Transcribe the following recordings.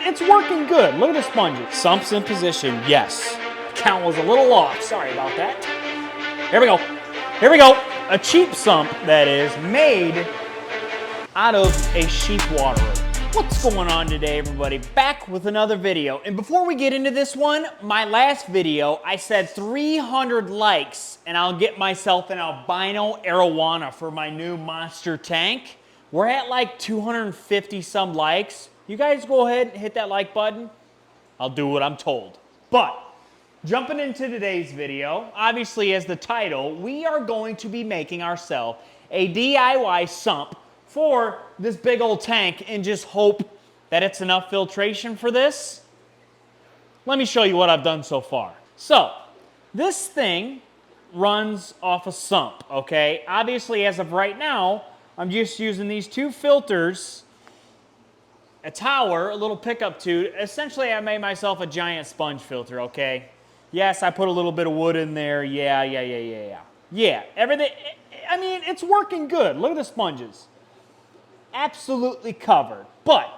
mean, it's working good. Look at the sponges. Sump's in position, yes. Count was a little off, sorry about that. Here we go. Here we go. A cheap sump, that is, made out of a sheep waterer. What's going on today, everybody? Back with another video. And before we get into this one, my last video, I said 300 likes and I'll get myself an albino arowana for my new monster tank. We're at like 250 some likes. You guys go ahead and hit that like button. I'll do what I'm told. But jumping into today's video, obviously as the title, we are going to be making ourselves a DIY sump for this big old tank and just hope that it's enough filtration for this. Let me show you what I've done so far. So, this thing runs off a sump, okay? Obviously, as of right now, I'm just using these two filters, a tower, a little pickup tube. Essentially, I made myself a giant sponge filter, okay? Yes, I put a little bit of wood in there. Yeah, everything, I mean, it's working good. Look at the sponges. Absolutely covered. But,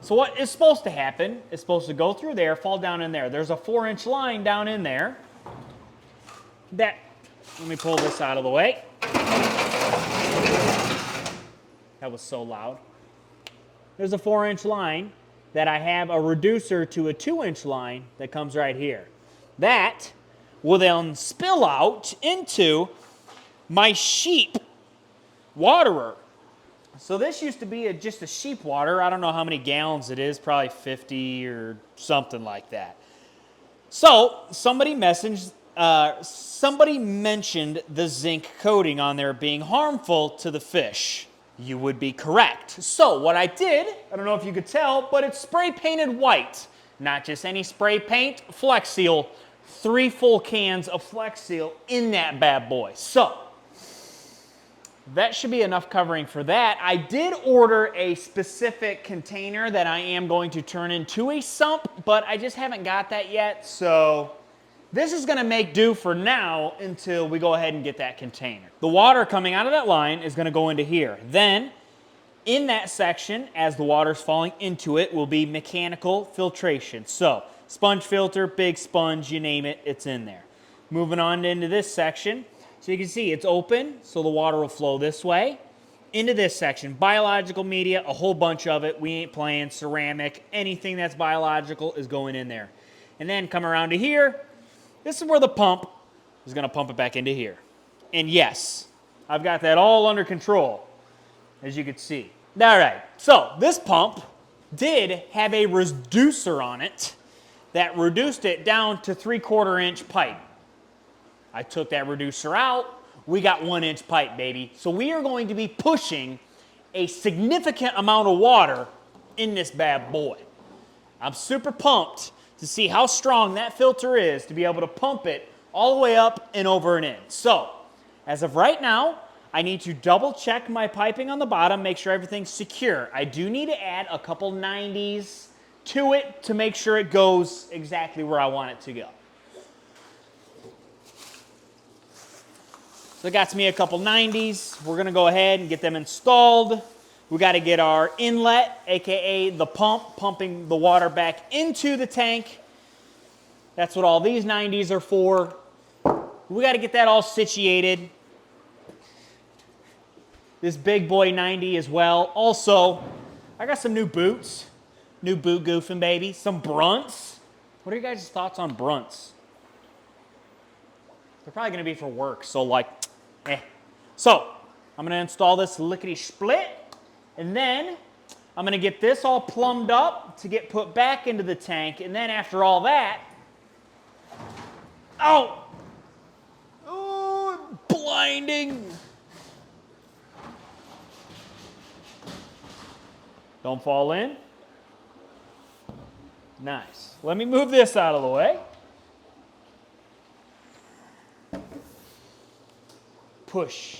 so what is supposed to happen is supposed to go through there, fall down in there. There's a 4-inch line down in there. Let me pull this out of the way. That was so loud. There's a 4-inch line that I have a reducer to a 2-inch line that comes right here. That will then spill out into my sheep waterer. So this used to be just a sheep water. I don't know how many gallons it is, probably 50 or something like that. So somebody mentioned the zinc coating on there being harmful to the fish. You would be correct. So what I did, I don't know if you could tell, but it's spray painted white. Not just any spray paint, Flex Seal. 3 full cans of Flex Seal in that bad boy. So that should be enough covering for that. I did order a specific container that I am going to turn into a sump, but I just haven't got that yet. So this is gonna make do for now until we go ahead and get that container. The water coming out of that line is gonna go into here. Then in that section, as the water's falling into it, will be mechanical filtration. So sponge filter, big sponge, you name it, it's in there. Moving on into this section. So you can see it's open, so the water will flow this way. Into this section, biological media, a whole bunch of it. We ain't playing. Ceramic, anything that's biological is going in there. And then come around to here. This is where the pump is gonna pump it back into here. And yes, I've got that all under control, as you can see. All right, so this pump did have a reducer on it that reduced it down to 3/4 inch pipe. I took that reducer out. We got 1-inch pipe, baby. So we are going to be pushing a significant amount of water in this bad boy. I'm super pumped to see how strong that filter is to be able to pump it all the way up and over and in. So, as of right now, I need to double check my piping on the bottom, make sure everything's secure. I do need to add a couple 90s to it to make sure it goes exactly where I want it to go. So it got me a couple 90s. We're gonna go ahead and get them installed. We gotta get our inlet, AKA the pump, pumping the water back into the tank. That's what all these 90s are for. We gotta get that all situated. This big boy 90 as well. Also, I got some new boots. New boot goofing, baby. Some Brunts. What are your guys' thoughts on Brunts? They're probably gonna be for work, so like, So, I'm gonna install this lickety-split, and then I'm gonna get this all plumbed up to get put back into the tank, and then after all that, oh, blinding. Don't fall in. Nice. Let me move this out of the way. Push.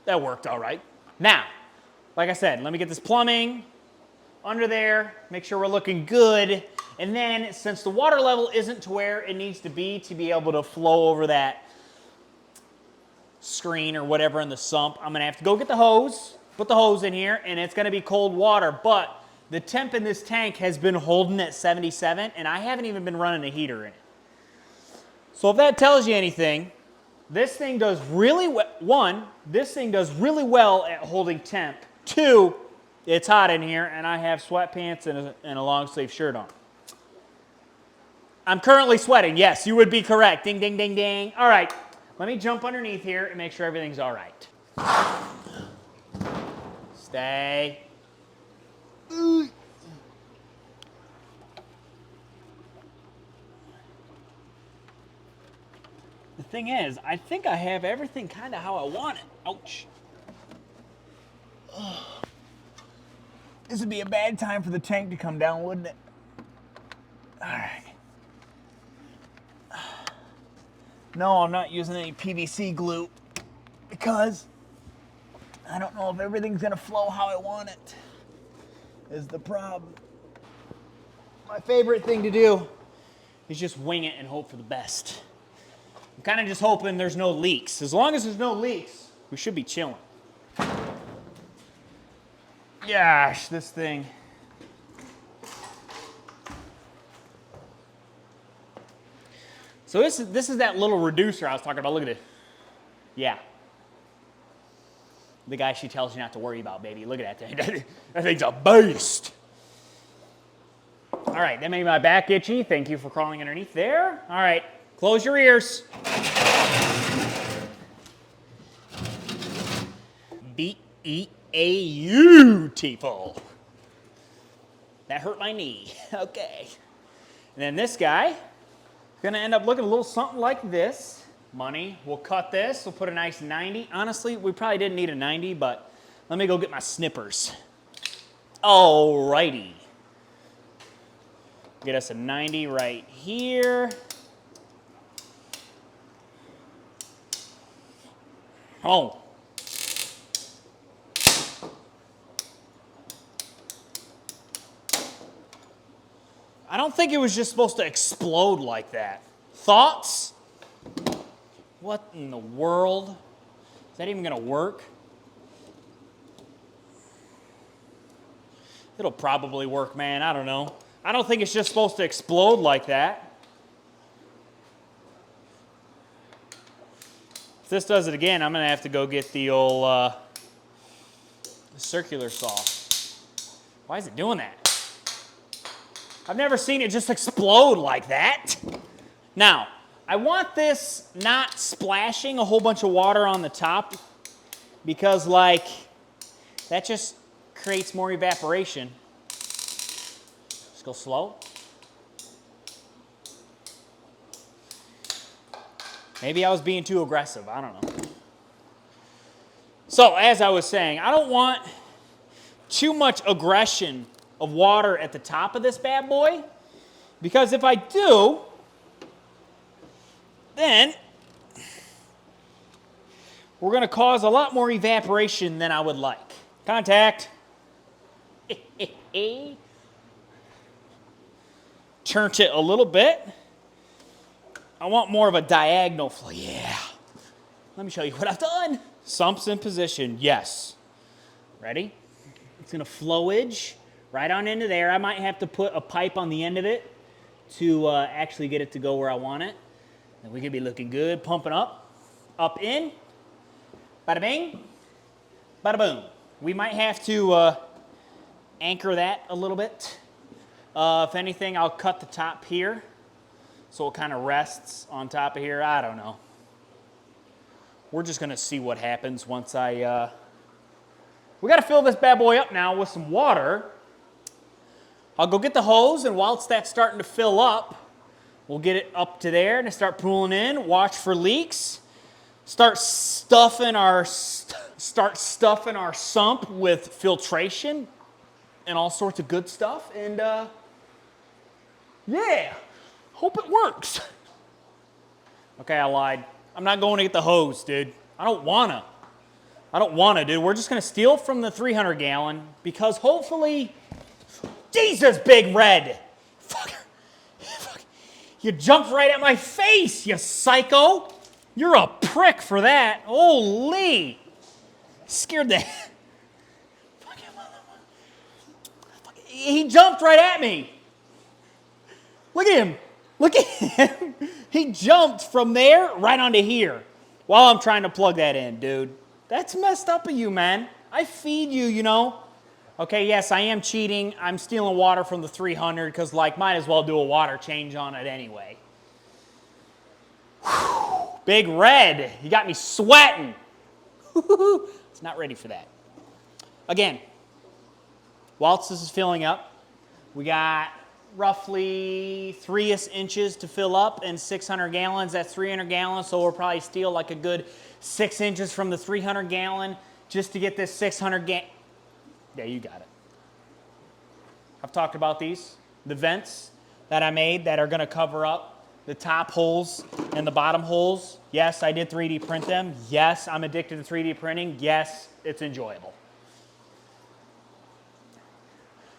That worked all right. Now, like I said, let me get this plumbing under there, make sure we're looking good, and then since the water level isn't to where it needs to be able to flow over that screen or whatever in the sump, I'm gonna have to go get the hose, put the hose in here, and it's going to be cold water, but the temp in this tank has been holding at 77, and I haven't even been running a heater in it. So if that tells you anything, this thing does really well. One, this thing does really well at holding temp. Two, it's hot in here, and I have sweatpants and a long sleeve shirt on. I'm currently sweating. Yes, you would be correct. Ding, ding, ding, ding. All right, let me jump underneath here and make sure everything's all right. Stay. The thing is, I think I have everything kind of how I want it. Ouch. This would be a bad time for the tank to come down, wouldn't it? All right. No, I'm not using any PVC glue because I don't know if everything's going to flow how I want it, is the problem. My favorite thing to do is just wing it and hope for the best. I'm kind of just hoping there's no leaks. As long as there's no leaks, we should be chilling. Gosh, this thing. So this is that little reducer I was talking about. Look at it. Yeah. The guy she tells you not to worry about, baby. Look at that thing. That thing's a beast. All right, that made my back itchy. Thank you for crawling underneath there. All right, close your ears. Beautiful. That hurt my knee. Okay. And then this guy is going to end up looking a little something like this. Money, we'll cut this. We'll put a nice 90. Honestly, we probably didn't need a 90, but let me go get my snippers. Alrighty. Get us a 90 right here. Oh. I don't think it was just supposed to explode like that. Thoughts? What in the world? Is that even going to work? It'll probably work, man. I don't know. I don't think it's just supposed to explode like that. If this does it again, I'm going to have to go get the old circular saw. Why is it doing that? I've never seen it just explode like that. Now, I want this not splashing a whole bunch of water on the top because, like, that just creates more evaporation. Just go slow. Maybe I was being too aggressive. I don't know. So, as I was saying, I don't want too much aggression of water at the top of this bad boy, because if I do, then we're going to cause a lot more evaporation than I would like. Contact. Turn it a little bit. I want more of a diagonal flow. Yeah. Let me show you what I've done. Sump's in position. Yes. Ready? It's going to flowage right on into there. I might have to put a pipe on the end of it to actually get it to go where I want it. And we could be looking good, pumping up, up in, bada bing, bada boom. We might have to anchor that a little bit. If anything, I'll cut the top here so it kind of rests on top of here. I don't know. We're just gonna see what happens once I, we gotta fill this bad boy up now with some water. I'll go get the hose, and whilst that's starting to fill up, we'll get it up to there and start pulling in, watch for leaks, start stuffing our sump with filtration and all sorts of good stuff, and yeah, hope it works. Okay, I lied. I'm not going to get the hose, dude. I don't wanna, dude. We're just gonna steal from the 300 gallon because hopefully, Jesus, Big Red. Fucker. You jumped right at my face, you psycho. You're a prick for that. Holy. Scared the He jumped right at me. Look at him. Look at him. He jumped from there right onto here while I'm trying to plug that in, dude. That's messed up of you, man. I feed you, you know. Okay, yes, I am cheating. I'm stealing water from the 300 because, like, might as well do a water change on it anyway. Whew. Big Red, you got me sweating. It's not ready for that. Again, whilst this is filling up, we got roughly 3 inches to fill up and 600 gallons. That's 300 gallons, so we'll probably steal like a good 6 inches from the 300 gallon just to get this 600 gallon. Yeah, you got it. I've talked about these, the vents that I made that are going to cover up the top holes and the bottom holes. Yes, I did 3D print them. Yes, I'm addicted to 3D printing. Yes, it's enjoyable.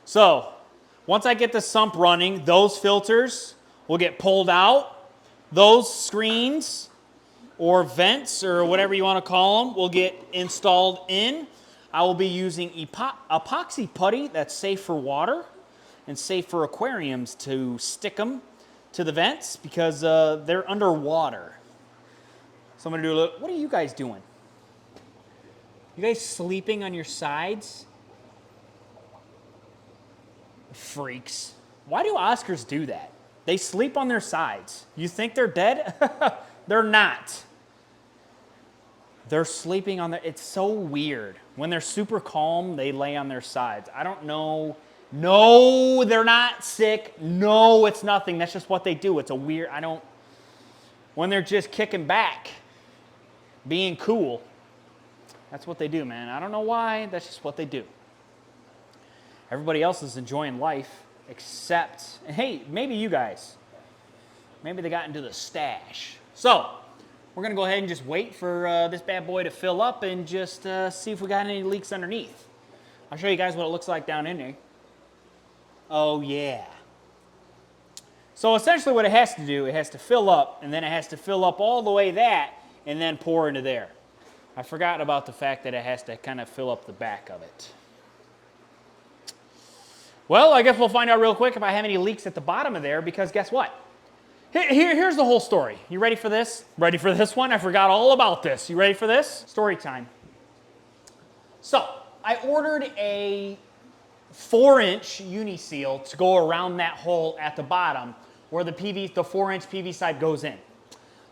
So, once I get the sump running, those filters will get pulled out. Those screens or vents or whatever you want to call them will get installed in. I will be using epoxy putty that's safe for water and safe for aquariums to stick them to the vents because they're underwater. So I'm going to do a little, what are you guys doing? You guys sleeping on your sides? Freaks. Why do Oscars do that? They sleep on their sides. You think they're dead? They're not. They're sleeping on their, it's so weird. When they're super calm, they lay on their sides. I don't know. No, they're not sick. No, it's nothing. That's just what they do. It's a weird, when they're just kicking back, being cool, that's what they do, man. I don't know why. That's just what they do. Everybody else is enjoying life except, hey, maybe you guys. Maybe they got into the stash. So, we're going to go ahead and just wait for this bad boy to fill up and just see if we got any leaks underneath. I'll show you guys what it looks like down in there. Oh, yeah. So essentially what it has to do, it has to fill up, and then it has to fill up all the way that, and then pour into there. I forgot about the fact that it has to kind of fill up the back of it. Well, I guess we'll find out real quick if I have any leaks at the bottom of there, because guess what? Here's the whole story. You ready for this? Ready for this one? I forgot all about this. You ready for this? Story time. So, I ordered a 4-inch uni-seal to go around that hole at the bottom where the 4-inch PV side goes in.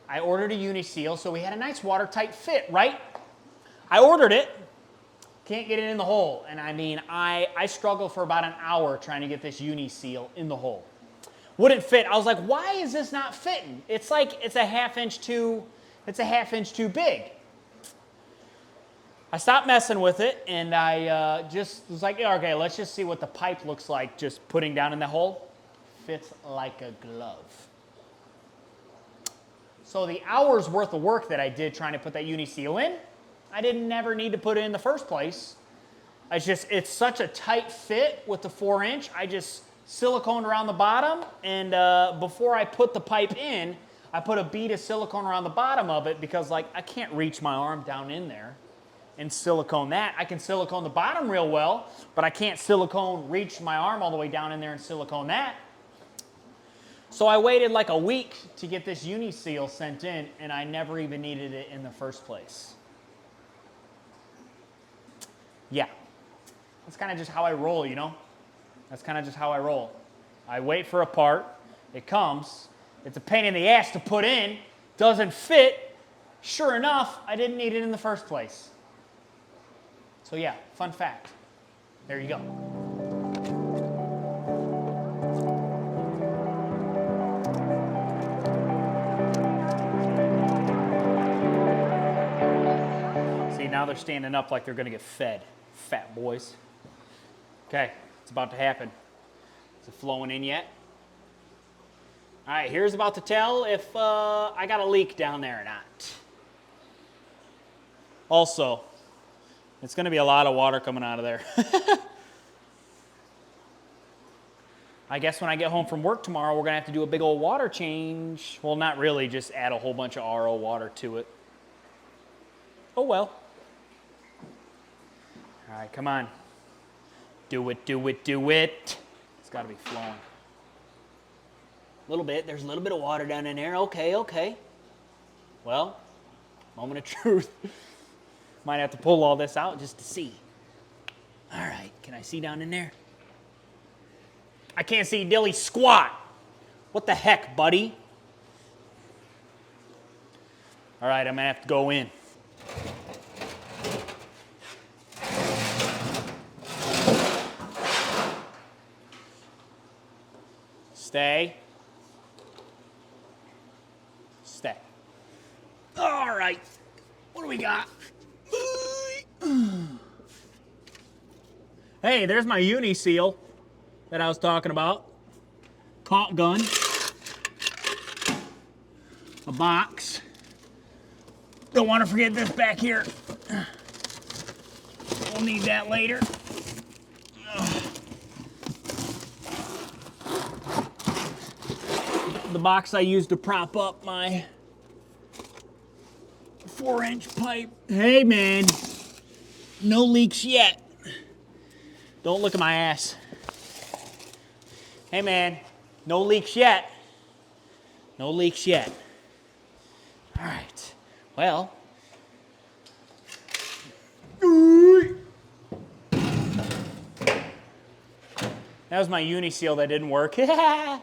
I ordered a uni-seal, so we had a nice watertight fit, right? I ordered it. Can't get it in the hole. And I mean, I struggled for about an hour trying to get this uni-seal in the hole. Wouldn't fit. I was like, why is this not fitting? It's like it's a half inch too big. I stopped messing with it and I just was like, yeah, okay, let's just see what the pipe looks like just putting down in the hole. Fits like a glove. So the hour's worth of work that I did trying to put that uni-seal in, I didn't never need to put it in the first place. It's such a tight fit with the 4-inch. I just silicone around the bottom, and before I put the pipe in, I put a bead of silicone around the bottom of it because, like, I can't reach my arm down in there and silicone that. I can silicone the bottom real well, but I can't reach my arm all the way down in there and silicone that. So I waited like a week to get this uni-seal sent in, and I never even needed it in the first place. Yeah, that's kind of just how I roll, you know? That's kind of just how I roll. I wait for a part, it comes, it's a pain in the ass to put in, doesn't fit. Sure enough, I didn't need it in the first place. So yeah, fun fact. There you go. See, now they're standing up like they're gonna get fed. Fat boys. Okay. It's about to happen. Is it flowing in yet? All right, here's about to tell if I got a leak down there or not. Also, it's going to be a lot of water coming out of there. I guess when I get home from work tomorrow, we're going to have to do a big old water change. Well, not really, just add a whole bunch of RO water to it. Oh well. All right, come on. Do it, do it, do it. It's got to be flowing. A little bit. There's a little bit of water down in there. Okay, okay. Well, moment of truth. Might have to pull all this out just to see. All right, can I see down in there? I can't see dilly squat. What the heck, buddy? All right, I'm gonna have to go in. Stay. Stay. All right, what do we got? Hey, there's my uni seal that I was talking about. Caulk gun. A box. Don't want to forget this back here. We'll need that later. The box I used to prop up my 4-inch pipe. Hey man, no leaks yet. Don't look at my ass. Hey man, no leaks yet. No leaks yet. All right, well. That was my uni seal that didn't work. All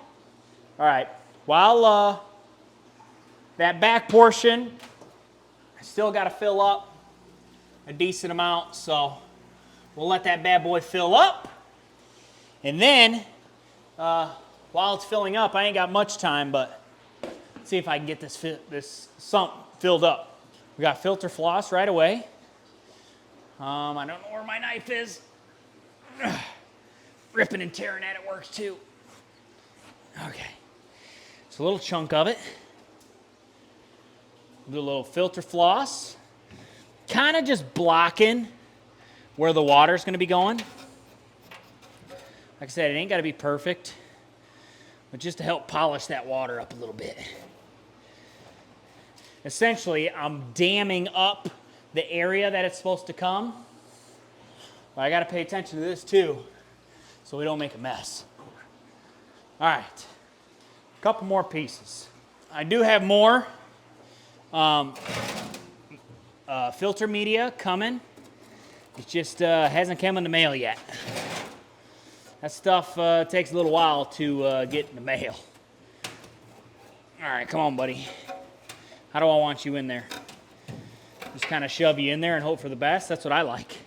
right, while that back portion, I still got to fill up a decent amount, so we'll let that bad boy fill up. And then, while it's filling up, I ain't got much time, but let's see if I can get this sump filled up. We got filter floss right away. I don't know where my knife is. Ripping and tearing at it works too. Okay, it's a little chunk of it. Do a little filter floss. Kind of just blocking where the water's gonna be going. Like I said, it ain't gotta be perfect, but just to help polish that water up a little bit. Essentially, I'm damming up the area that it's supposed to come. But I gotta pay attention to this too, so we don't make a mess. All right, a couple more pieces. I do have more filter media coming. It just hasn't come in the mail yet. That stuff takes a little while to get in the mail. All right, come on, buddy. How do I want you in there? Just kind of shove you in there and hope for the best. That's what I like.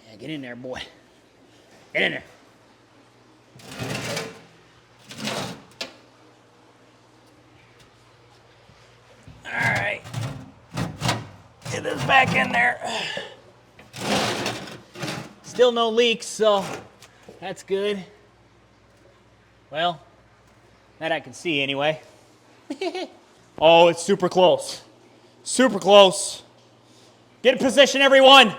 Yeah, get in there, boy. Get in there. All right. Get this back in there. Still no leaks, so that's good. Well, that I can see anyway. Oh, it's super close. Super close. Get in position, everyone.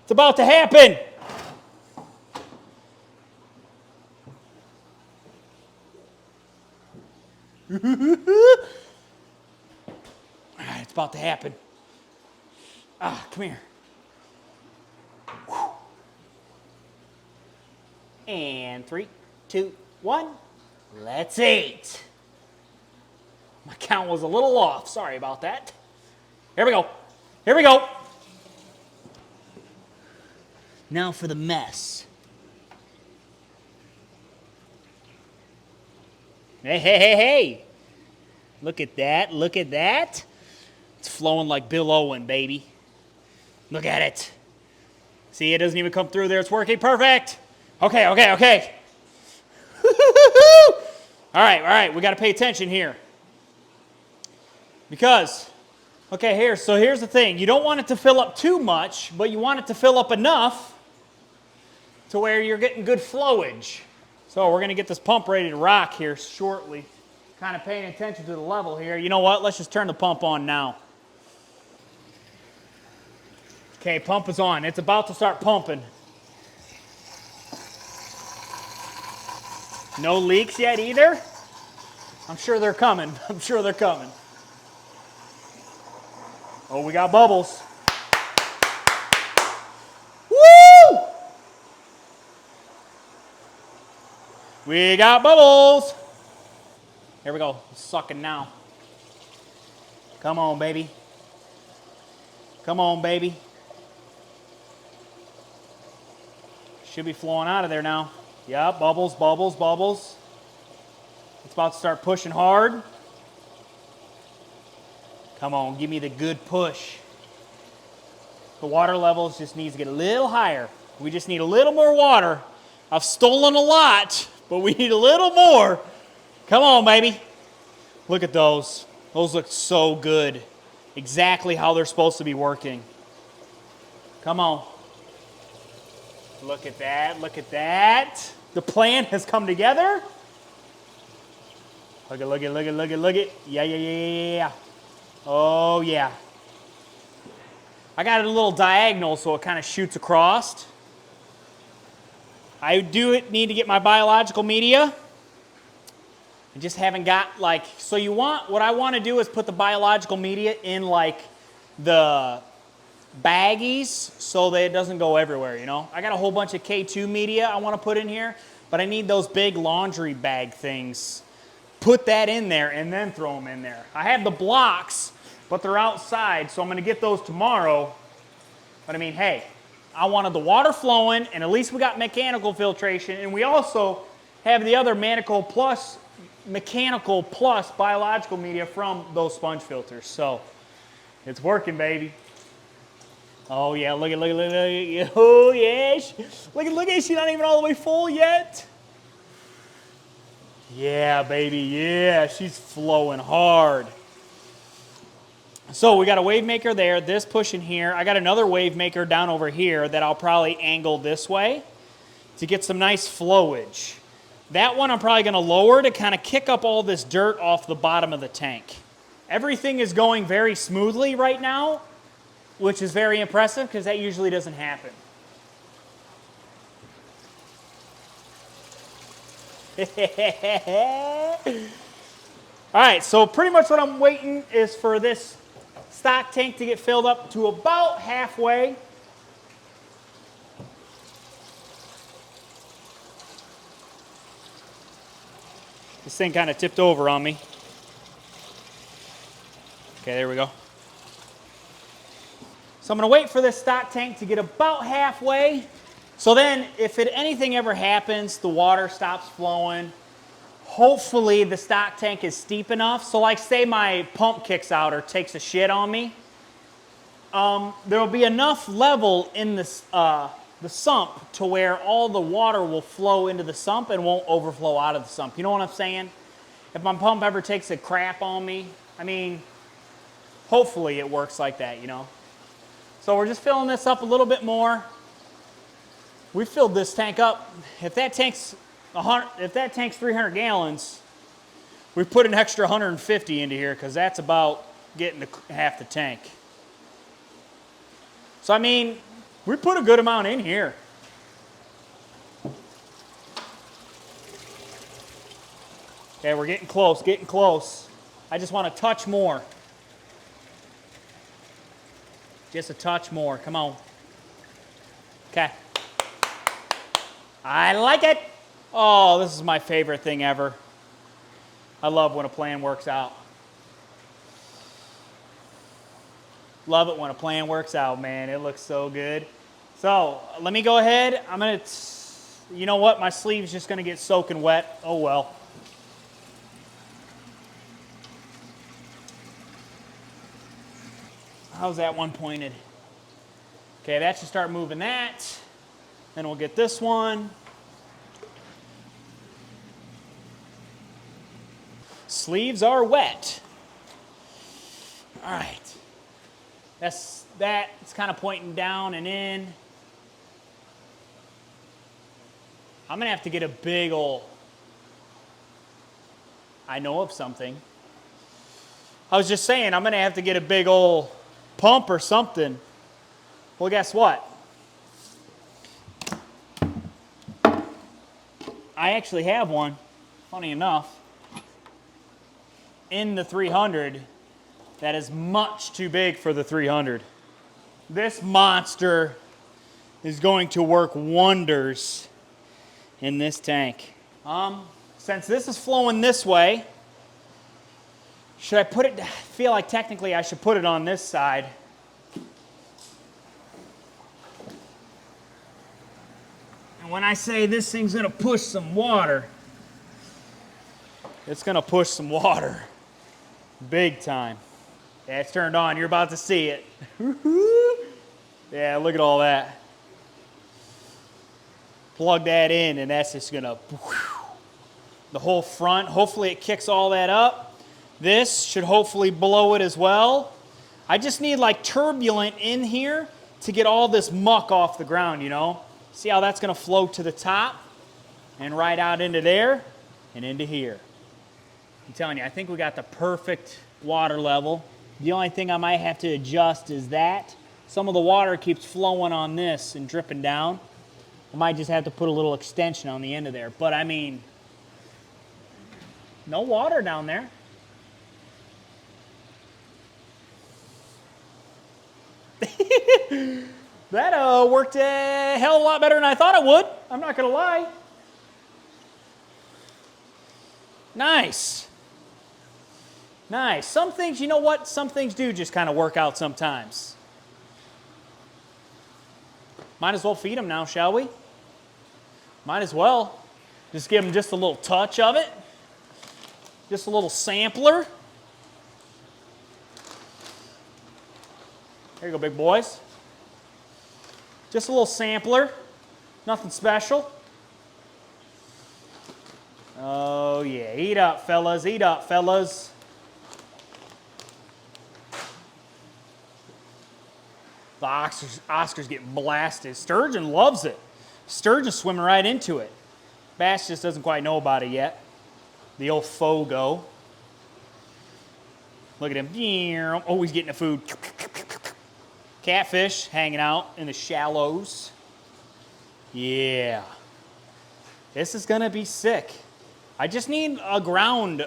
It's about to happen. All right, it's about to happen. Ah, come here. And 3, 2, 1. Let's eat. My count was a little off. Sorry about that. Here we go. Here we go. Now for the mess. Hey, hey, hey, hey. Look at that. Look at that. It's flowing like Bill Owen, baby. Look at it. See, it doesn't even come through there. It's working perfect. Okay, okay, okay. All right, we got to pay attention here. Because, okay, here's the thing. You don't want it to fill up too much, but you want it to fill up enough to where you're getting good flowage. So we're going to get this pump ready to rock here shortly. Kind of paying attention to the level here. You know what? Let's just turn the pump on now. Okay, pump is on. It's about to start pumping. No leaks yet either? I'm sure they're coming. I'm sure they're coming. Oh, we got bubbles. Woo! We got bubbles. Here we go. Sucking now. Come on, baby. Come on, baby. Should be flowing out of there now. Yep, bubbles, bubbles, bubbles. It's about to start pushing hard. Come on, give me the good push. The water levels just needs to get a little higher. We just need a little more water. I've stolen a lot, but we need a little more. Come on, baby. Look at those. Those look so good. Exactly how they're supposed to be working. Come on. Look at that. Look at that. The plan has come together. Look at, look at, look at, look at, look at. Yeah, yeah, yeah, yeah, yeah. Oh, yeah. I got it a little diagonal so it kind of shoots across. I do need to get my biological media. I just haven't got like, so you want, what I want to do is put the biological media in like the baggies so that it doesn't go everywhere, you know. I got a whole bunch of K2 media I want to put in here, but I need those big laundry bag things. Put that in there and then throw them in there. I have the blocks, but they're outside, so I'm going to get those tomorrow. But I mean, hey, I wanted the water flowing, and at least we got mechanical filtration, and we also have the other mechanical plus biological media from those sponge filters. So it's working, baby. Oh yeah, look at, look at, look at, oh yeah, look at, she's not even all the way full yet. Yeah, baby, yeah, she's flowing hard. So we got a wave maker there, this pushing here. I got another wave maker down over here that I'll probably angle this way to get some nice flowage. That one I'm probably going to lower to kind of kick up all this dirt off the bottom of the tank. Everything is going very smoothly right now, which is very impressive because that usually doesn't happen. All right, so pretty much what I'm waiting is for this stock tank to get filled up to about halfway. This thing kind of tipped over on me. Okay, there we go. So I'm going to wait for this stock tank to get about halfway. So then, if anything ever happens, the water stops flowing. Hopefully, the stock tank is steep enough. So like say my pump kicks out or takes a shit on me. There will be enough level in this, the sump to where all the water will flow into the sump and won't overflow out of the sump. You know what I'm saying? If my pump ever takes a crap on me, I mean, hopefully it works like that, you know? So we're just filling this up a little bit more. We filled this tank up. If that tank's 300 gallons, we put an extra 150 into here because that's about getting to half the tank. So I mean, we put a good amount in here. Okay, we're getting close, getting close. I just want a touch more. Just a touch more, come on. Okay. I like it. Oh, this is my favorite thing ever. I love when a plan works out. Love it when a plan works out, man. It looks so good. So let me go ahead. I'm going to, you know what? My sleeve's just going to get soaking wet. Oh, well. How's that one pointed? Okay, that should start moving that. Then we'll get this one. Sleeves are wet. All right. That's that. It's kind of pointing down and in. I'm going to have to get a big old... I know of something. I was just saying, I'm going to have to get a big old pump or something. Well, guess what? I actually have one, funny enough, in the 300 That is much too big for the 300. This monster is going to work wonders in this tank. Since this is flowing this way, should I put it, I feel like technically I should put it on this side. And when I say this thing's gonna push some water, it's gonna push some water. Big time. Yeah, it's turned on. You're about to see it. Yeah, look at all that. Plug that in and that's just gonna, the whole front, hopefully it kicks all that up. This should hopefully blow it as well. I just need like turbulent in here to get all this muck off the ground, you know? See how that's gonna flow to the top and right out into there and into here. I'm telling you, I think we got the perfect water level. The only thing I might have to adjust is that. Some of the water keeps flowing on this and dripping down. I might just have to put a little extension on the end of there. But I mean, no water down there. That worked a hell of a lot better than I thought it would. I'm not gonna lie. Nice. Nice. Some things, you know what? Some things do just kind of work out sometimes. Might as well feed them now, shall we? Might as well. Just give them just a little touch of it. Just a little sampler. There you go, big boys. Just a little sampler. Nothing special. Oh yeah, eat up, fellas. Eat up, fellas. The Oscar's getting blasted. Sturgeon loves it. Sturgeon's swimming right into it. Bass just doesn't quite know about it yet. The old Fogo. Look at him. Always getting the food. Catfish hanging out in the shallows. Yeah. This is gonna be sick. I just need a ground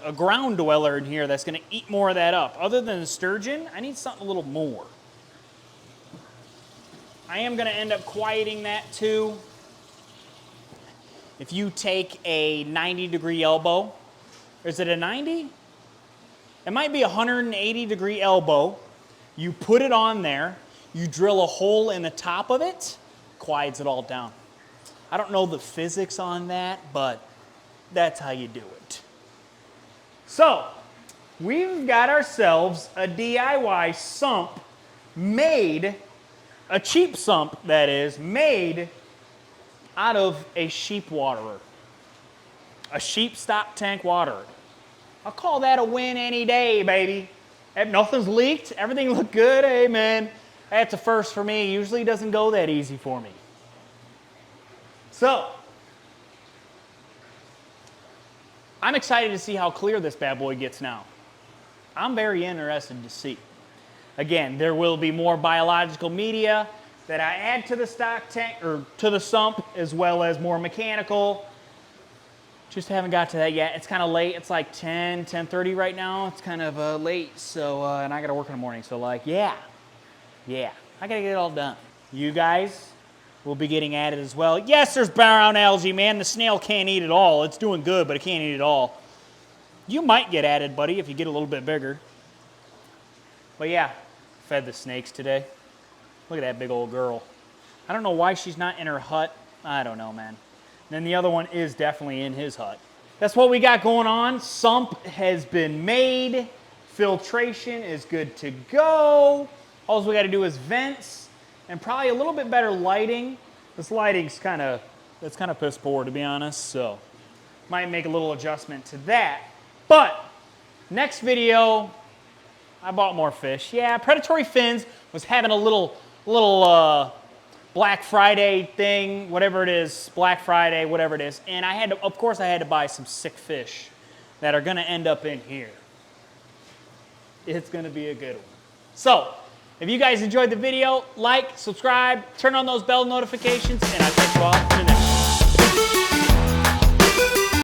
dweller in here that's gonna eat more of that up. Other than the sturgeon, I need something a little more. I am gonna end up quieting that too. If you take a 90-degree elbow, is it a 90? It might be a 180-degree elbow. You put it on there, you drill a hole in the top of it, quiets it all down. I don't know the physics on that, but that's how you do it. So, we've got ourselves a DIY sump made, a cheap sump that is, made out of a sheep waterer. A sheep stock tank waterer. I'll call that a win any day, baby. If nothing's leaked, everything looked good, hey man. That's a first for me. Usually doesn't go that easy for me. So, I'm excited to see how clear this bad boy gets now. I'm very interested to see. Again, there will be more biological media that I add to the stock tank, or to the sump, as well as more mechanical. Just haven't got to that yet. It's kind of late. It's like 10:30 right now. It's kind of late, so, and I gotta work in the morning. So like, yeah, I gotta get it all done. You guys will be getting added as well. Yes, there's brown algae, man. The snail can't eat it all. It's doing good, but it can't eat it all. You might get added, buddy, if you get a little bit bigger. But yeah, fed the snakes today. Look at that big old girl. I don't know why she's not in her hut. I don't know, man. And then the other one is definitely in his hut. That's what we got going on. Sump has been made. Filtration is good to go. All we got to do is vents and probably a little bit better lighting. This lighting's that's kind of piss poor, to be honest, so might make a little adjustment to that. But next video, I bought more fish. Yeah, Predatory Fins was having a little Black Friday thing, whatever it is, Black Friday, whatever it is. And I had to, of course, I had to buy some sick fish that are gonna end up in here. It's gonna be a good one. So, if you guys enjoyed the video, like, subscribe, turn on those bell notifications, and I'll catch you all in the